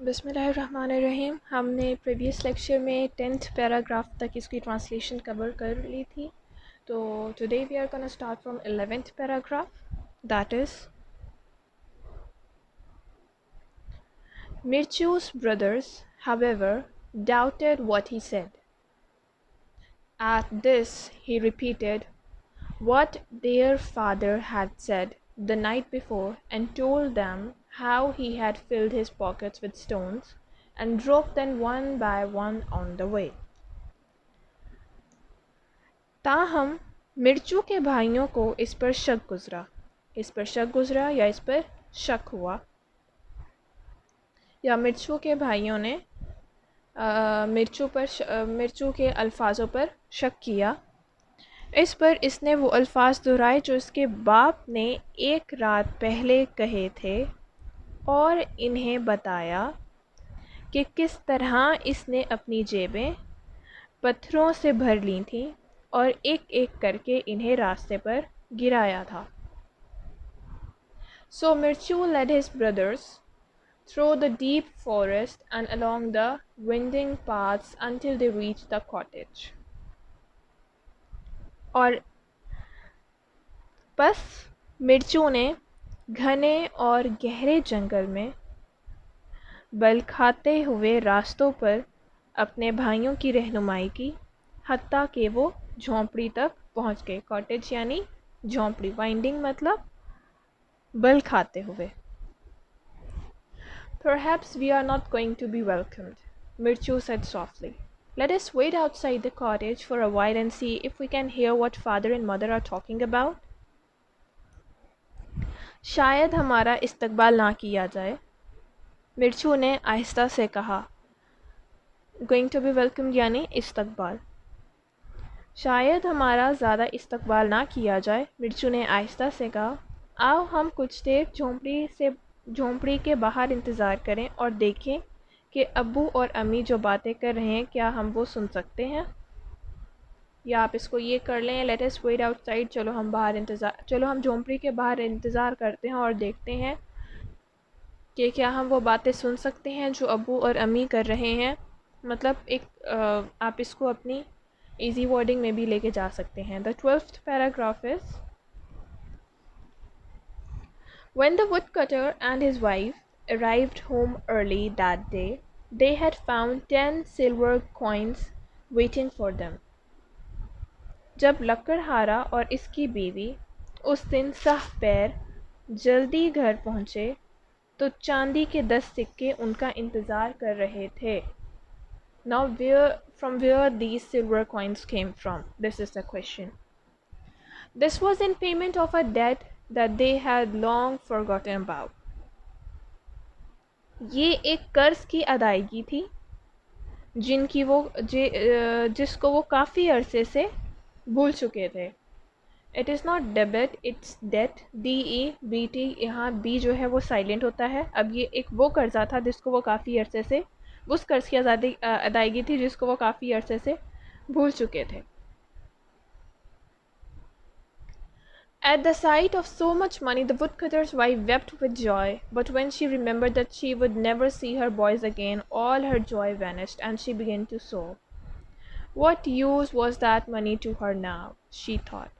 बिस्मिल्लाहिर्रहमानिर्रहीम। हमने previous lecture में 10th पैराग्राफ तक इसकी ट्रांसलेशन कवर कर ली थी। तो today we are gonna start from 11th paragraph, that is Mirchu's brothers, however, doubted what he said. At this he repeated what their father had said the night before and told them how he had filled his pockets with stones and dropped them one by one on the way. ताहम मिर्चू के भाइयों को इस पर शक गुज़रा या इस पर शक हुआ, या मिर्चू के भाइयों ने मिर्चू के अल्फाजों पर शक किया। इस पर इसने वो अल्फाज दोहराए जो इसके बाप ने एक रात पहले कहे थे और इन्हें बताया कि किस तरह इसने अपनी जेबें पत्थरों से भर ली थीं और एक एक करके इन्हें रास्ते पर गिराया था। So Mirchu led his brothers through the deep forest and along the winding paths until they reached the cottage. और बस मिर्चू ने घने और गहरे जंगल में बल खाते हुए रास्तों पर अपने भाइयों की रहनुमाई की, हत्ता कि वो झोंपड़ी तक पहुंच गए। कॉटेज यानी झोंपड़ी, वाइंडिंग मतलब बल खाते हुए। Perhaps we are not going to be welcomed, Mirchu said softly. Let us wait outside the cottage for a while and see if we can hear what father and mother are talking about. शायद हमारा इस्तकबाल ना किया जाए, मिर्चू ने आहिस्ता से कहा। Going to be welcomed यानी इस्तकबाल। शायद हमारा ज़्यादा इस्तकबाल ना किया जाए, मिर्चू ने आहिस्ता से कहा। आओ हम कुछ देर झोंपड़ी के बाहर इंतज़ार करें और देखें कि अब्बू और अम्मी जो बातें कर रहे हैं क्या हम वो सुन सकते हैं। या आप इसको ये कर लें, लेट अस वेट आउटसाइड, चलो हम झोंपड़ी के बाहर इंतज़ार करते हैं और देखते हैं कि क्या हम वो बातें सुन सकते हैं जो अब्बू और अम्मी कर रहे हैं। मतलब आप इसको अपनी ईजी वर्डिंग में भी लेके जा सकते हैं। The 12th paragraph is When the woodcutter and his wife arrived home early that day, they had found 10 silver coins waiting for them. जब लकड़हारा और इसकी बीवी उस दिन साह पैर जल्दी घर पहुँचे तो चांदी के 10 सिक्के उनका इंतज़ार कर रहे थे। Now from where these silver coins came from? This is the question. This was in payment of a debt that they had long forgotten about. ये एक कर्ज की अदायगी थी जिसको वो काफ़ी अरसे से भूल चुके थे। It is not debit, it's debt, DEBT। यहाँ बी जो है वो साइलेंट होता है। अब ये एक वो कर्जा था जिसको वो काफ़ी अरसे से, उस कर्ज की अदायगी थी जिसको वो काफ़ी अरसे से भूल चुके थे। At the sight of so much money, the woodcutter's wife wept with joy, but when she remembered that she would never see her boys again, all her joy vanished, and she began to sob. What use was that money to her now? She thought.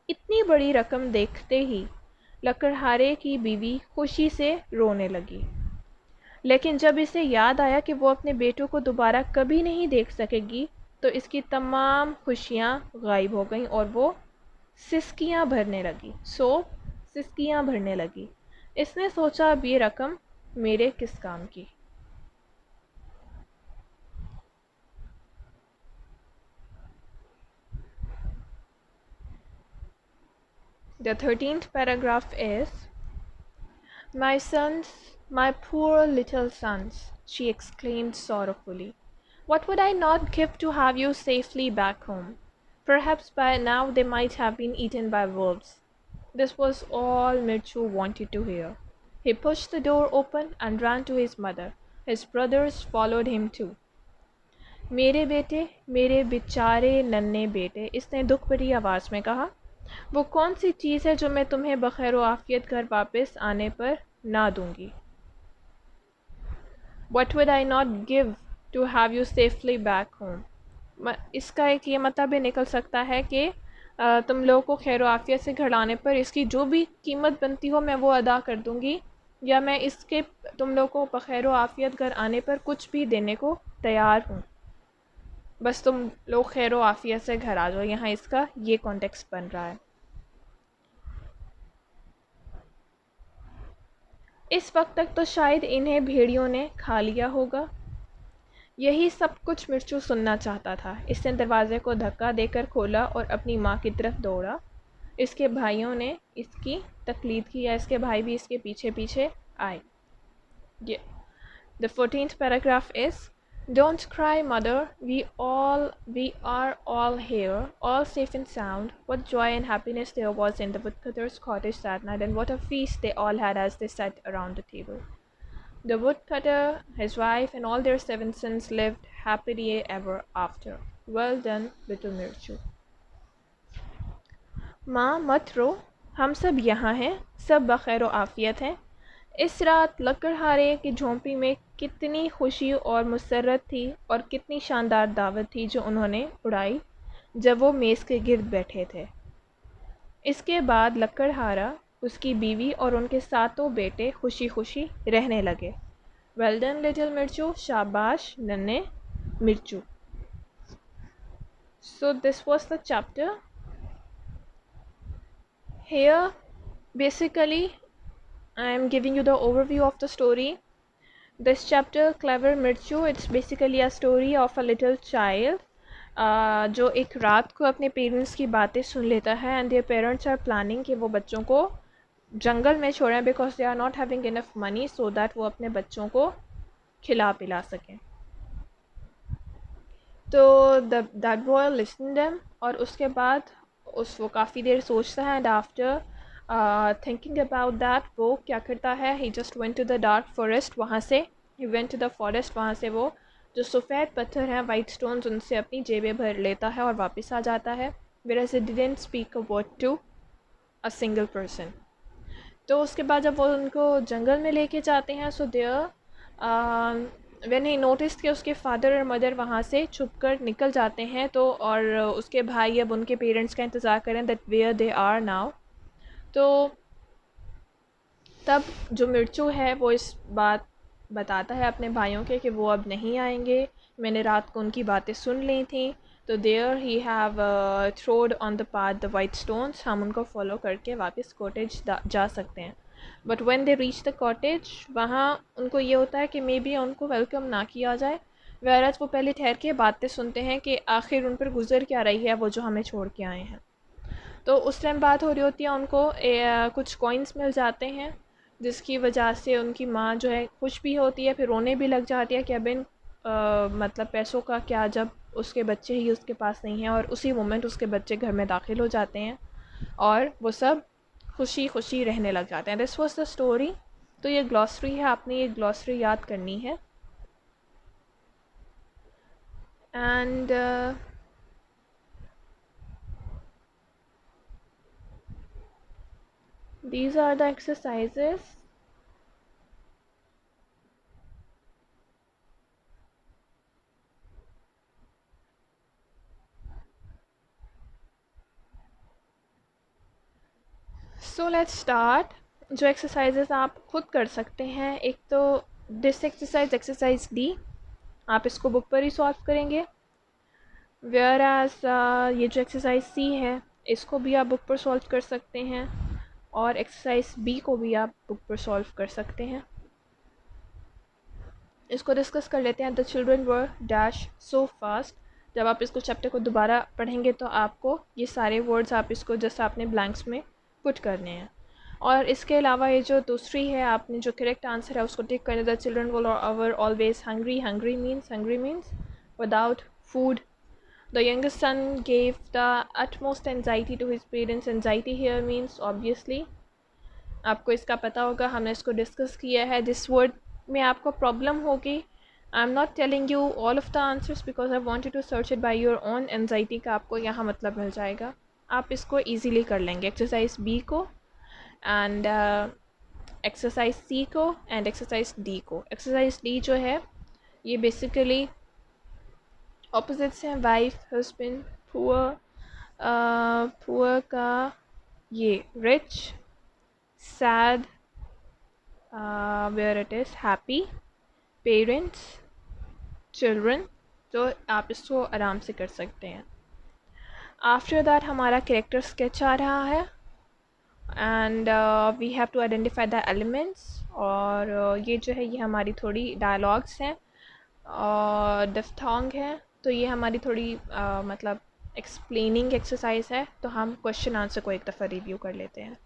इतनी बड़ी रकम देखते ही लकड़हारे की बीवी खुशी से रोने लगी, लेकिन जब इसे याद आया कि वो अपने बेटों को दोबारा कभी नहीं देख सकेगी तो इसकी तमाम खुशियाँ गायब हो गईं और वो सिसकियाँ भरने लगी। इसने सोचा अब ये रकम मेरे किस काम की। The 13th paragraph is, My sons, my poor little sons, she exclaimed sorrowfully. What would I not give to have you safely back home? Perhaps by now they might have been eaten by wolves. This was all Mirchu wanted to hear. He pushed the door open and ran to his mother. His brothers followed him too. मेरे बेटे, मेरे बेचारे नन्हे बेटे, इसने दुख भरी आवाज़ में कहा। वो कौन सी चीज़ है जो मैं तुम्हें बखैर आफियत घर वापस आने पर ना दूंगी। What would I not give to have you safely back home? इसका एक ये मतलब भी निकल सकता है कि तुम लोगों को खैर आफियत से घर लाने पर इसकी जो भी कीमत बनती हो मैं वो अदा कर दूँगी, या मैं इसके तुम लोगों को बखैर आफियत घर आने पर कुछ भी देने को तैयार हूँ, बस तुम लोग खैर आफियत से घर आ जाओ। यहाँ इसका ये कॉन्टेक्स्ट बन रहा है। इस वक्त तक तो शायद इन्हें भेड़ियों ने खा लिया होगा। यही सब कुछ मिर्चू सुनना चाहता था। इसने दरवाज़े को धक्का देकर खोला और अपनी माँ की तरफ दौड़ा। इसके भाइयों ने इसकी तकलीद की, या इसके भाई भी इसके पीछे पीछे आए। The 14th paragraph is, "Don't cry, mother. We are all here, all safe and sound." What joy and happiness there was in the woodcutter's cottage that night, and what a feast they all had as they sat around the table. The woodcutter, his wife, and all their 7 sons lived happily ever after. Well done, little Mirchu. माँ मत रो, हम सब यहाँ हैं, सब बखैर आफियत हैं। इस रात लकड़हारे की झोंपड़ी में कितनी खुशी और मुसर्रत थी, और कितनी शानदार दावत थी जो उन्होंने उड़ाई जब वो मेज़ के गिर्द बैठे थे। इसके बाद लकड़हारा, उसकी बीवी और उनके सातों बेटे खुशी खुशी रहने लगे। वेल डन लिटिल मिर्चू, शाबाश नन्हे मिर्चू। So this was the chapter. Here basically I am giving you the overview of the story. This chapter, Clever Mirchu, it's basically a story of a little child जो एक रात को अपने parents की बातें सुन लेता है, and their parents are planning कि वो बच्चों को जंगल में छोड़ें because they are not having enough money so that वो अपने बच्चों को खिला पिला सकें। तो दैट बॉय लिसन देम, और उसके बाद वो काफ़ी देर सोचता है, and after thinking about that वो क्या करता है, he just went to the dark forest. वहाँ से he went to the forest, वहाँ से वो जो सफ़ेद पत्थर हैं, वाइट स्टोन्स, उनसे अपनी जेबें भर लेता है और वापस आ जाता है। whereas he didn't speak a word to a single person. तो उसके बाद जब वो उनको जंगल में लेके जाते हैं, so there when he notice कि उसके फादर और मदर वहाँ से छुपकर निकल जाते हैं, तो और उसके भाई अब उनके पेरेंट्स का इंतज़ार करें that where they are now. तो तब जो मिर्चू है वो इस बात बताता है अपने भाइयों के कि वो अब नहीं आएंगे, मैंने रात को उनकी बातें सुन ली थी। तो there he have thrown on the path the white stones, हम उनको फॉलो करके वापस कॉटेज जा सकते हैं। But when they reach the cottage, वहाँ उनको ये होता है कि मे बी उनको वेलकम ना किया जाए, वैराज वो पहले ठहर के बातें सुनते हैं कि आखिर उन पर गुजर क्या रही है वो जो हमें छोड़ के आए हैं। तो उस टाइम बात हो रही होती है, उनको कुछ कॉइन्स मिल जाते हैं, जिसकी वजह से उनकी माँ जो है खुश भी होती है, फिर रोने भी लग जाती है कि अब इन मतलब पैसों का क्या, जब उसके बच्चे ही उसके पास नहीं हैं। और उसी मोमेंट उसके बच्चे घर में दाखिल हो जाते हैं और वो सब खुशी खुशी रहने लग जाते हैं। This was the story. तो ये ग्लॉसरी है, आपने ये ग्लॉसरी याद करनी है। And these are the exercises. So let's start. जो एक्सरसाइजेस आप खुद कर सकते हैं, एक तो दिस एक्सरसाइज, एक्सरसाइज डी, आप इसको बुक पर ही सॉल्व करेंगे। वेयर एज ये जो एक्सरसाइज सी है, इसको भी आप बुक पर सॉल्व कर सकते हैं, और एक्सरसाइज बी को भी आप बुक पर सॉल्व कर सकते हैं। इसको डिस्कस कर लेते हैं। The children were dash so fast. जब आप इसको चैप्टर को दोबारा पढ़ेंगे तो आपको ये सारे वर्ड्स आप इसको जैसे आपने ब्लैंक्स में पुट करने हैं। और इसके अलावा ये जो दूसरी है, आपने जो करेक्ट आंसर है उसको टिक करने। The children will our always hungry. Hungry means without food. The youngest son gave the utmost anxiety to his parents. Anxiety here means obviously, आपको इसका पता होगा, हमने इसको डिस्कस किया है। जिस वर्ड में आपको प्रॉब्लम होगी, I am not telling you all of the answers because I want you to search it by your own. Anxiety का आपको यहाँ मतलब मिल जाएगा, आप इसको ईजीली कर लेंगे एक्सरसाइज बी को। एंड एक्सरसाइज सी को एंड एक्सरसाइज डी को। एक्सरसाइज डी जो है ये बेसिकली ऑपोजिट्स हैं, वाइफ, हस्बैंड, पुअर, पुअर का ये rich, sad, where it is happy, parents, children. तो आप इसको आराम से कर सकते हैं। आफ्टर दैट हमारा कैरेक्टर स्केच आ रहा है and we have to identify the elements. और ये जो है ये हमारी थोड़ी डायलॉग्स हैं और डिफ्थोंग है। तो ये हमारी थोड़ी मतलब एक्सप्लेनिंग एक्सरसाइज है। तो हम क्वेश्चन आंसर को एक दफ़ा रिव्यू कर लेते हैं।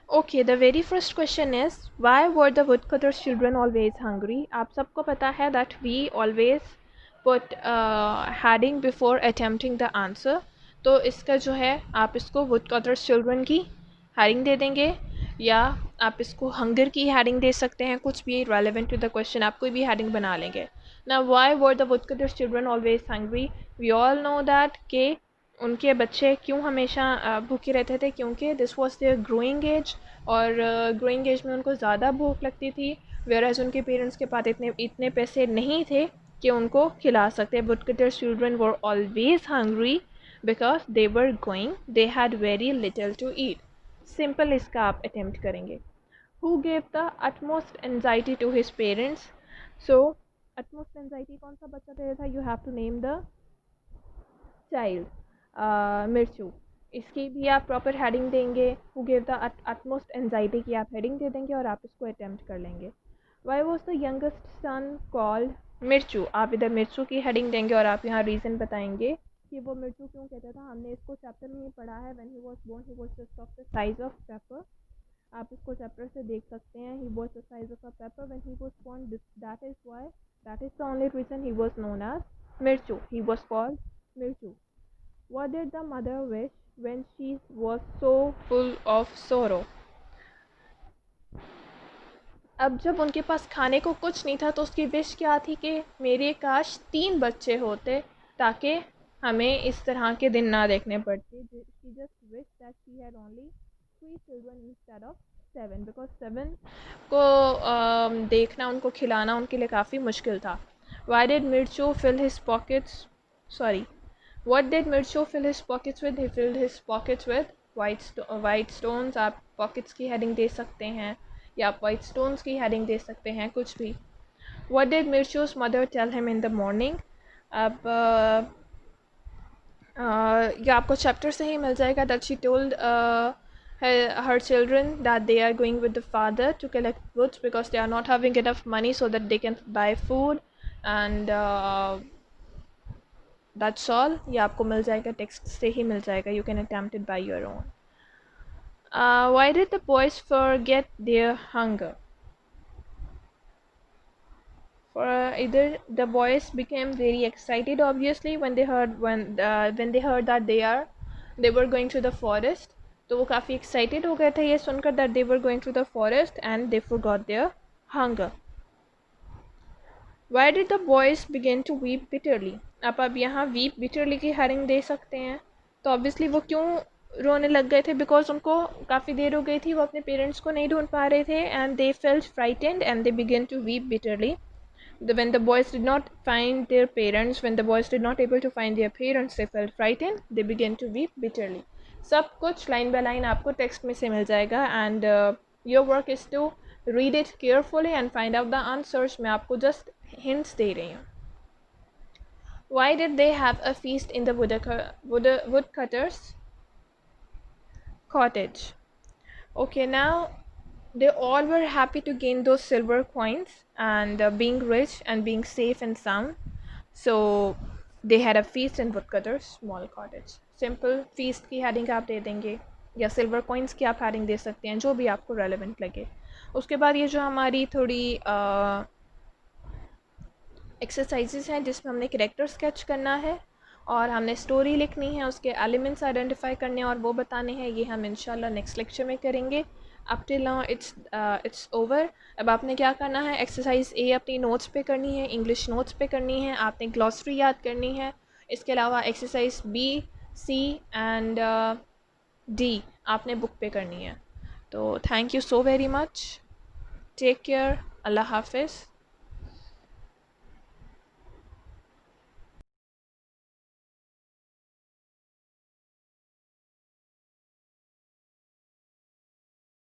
Okay, the very first question is why were the woodcutter's children always hungry. आप सबको पता है that we always put heading before attempting the answer. तो इसका जो है आप इसको वुडकटर्स चिल्ड्रन की हैडिंग दे देंगे या आप इसको हंगर की हैडिंग दे सकते हैं। कुछ भी रेलेवेंट टू द क्वेश्चन आप कोई भी हैडिंग बना लेंगे ना। Why were the woodcutter's children always hungry. We all know that के उनके बच्चे क्यों हमेशा भूखे रहते थे, क्योंकि this was their growing age और ग्रोइंग एज में उनको ज़्यादा भूख लगती थी। वेयरएज उनके पेरेंट्स के पास इतने पैसे नहीं थे कि उनको खिला सकते। Woodcutter's children were always hungry because they were going, they had very little to eat. Simple इसका आप अटेम्प्ट करेंगे। Who gave the utmost anxiety to his parents. So utmost anxiety कौन सा बच्चा दे रहा था, you have to name the child. Mirchu, इसकी भी आप प्रॉपर हेडिंग देंगे। Who give the utmost anxiety की आप हेडिंग दे देंगे और आप इसको अटैम्प्ट कर लेंगे। Why was the youngest son called Mirchu. आप इधर मिर्चू की हेडिंग देंगे और आप यहाँ रीज़न बताएंगे कि वो मिर्चू क्यों कहता था। हमने इसको चैप्टर में ही पढ़ा है। When he was born he was just of the size of paper. आप इसको चैप्टर से देख सकते हैं। He was the size of a paper when he was born, that is why, that is the only reason he was known as Mirchu. He was called Mirchu. What did the mother wish when she was so full of sorrow? अब जब उनके पास खाने को कुछ नहीं था तो उसकी विश क्या थी कि मेरे काश 3 बच्चे होते ताकि हमें इस तरह के दिन ना देखने पड़ते। She just wished that she had only 3 children instead of 7 because 7 को देखना, उनको खिलाना उनके लिए काफ़ी मुश्किल था। Why did Mirchu fill his pockets? Sorry. What did Mirchu fill his pockets with? He filled his pockets with white stones. आप pockets की heading दे सकते हैं या आप white stones की heading दे सकते हैं, कुछ भी। What did Mirchu's mother tell him in the morning? अब ये आपको chapter से ही मिल जाएगा that she told her children that they are going with the father to collect woods because they are not having enough money so that they can buy food and that's all. ये आपको मिल जाएगा, text से ही मिल जाएगा। You can attempt it by your own. Why did the boys forget their hunger. For either the boys became very excited obviously when they heard that they were going to the forest। तो वो काफ़ी excited हो गए थे ये सुनकर that they were going to the forest and they forgot their hunger। Why did the boys begin to weep bitterly? आप अब यहाँ weep bitterly की हेडिंग दे सकते हैं। तो ऑब्वियसली वो क्यों रोने लग गए थे, बिकॉज उनको काफ़ी देर हो गई थी, वो अपने पेरेंट्स को नहीं ढूंढ पा रहे थे and they felt frightened and they began to weep bitterly. When the boys did not find their parents, when the boys did not able to find their parents, they felt frightened, they began to weep bitterly। सब कुछ line by line आपको text में से मिल जाएगा and your work is to read it carefully and find out the answers. मैं आपको just hints दे रही हूँ। Why did they have a feast in the woodcutter's cottage? Okay, now they all were happy to gain those silver coins and being rich and being safe and sound. So they had a feast in woodcutter's small cottage। Simple feast की heading आप दे देंगे या silver coins की आप heading दे सकते हैं, जो भी आपको relevant लगे। उसके बाद ये जो हमारी थोड़ी एक्सरसाइजेस हैं जिसमें हमने कैरेक्टर स्केच करना है और हमने स्टोरी लिखनी है, उसके एलिमेंट्स आइडेंटिफाई करने और वो बताने हैं। ये हम इंशाल्लाह नेक्स्ट लेक्चर में करेंगे। Up till now it's over. अब आपने क्या करना है, एक्सरसाइज ए अपनी नोट्स पे करनी है, इंग्लिश नोट्स पे करनी है, आपने ग्लॉसरी याद करनी है। इसके अलावा exercise B C and D आपने बुक पे करनी है। तो thank you so very much, take care, अल्लाह हाफिज़।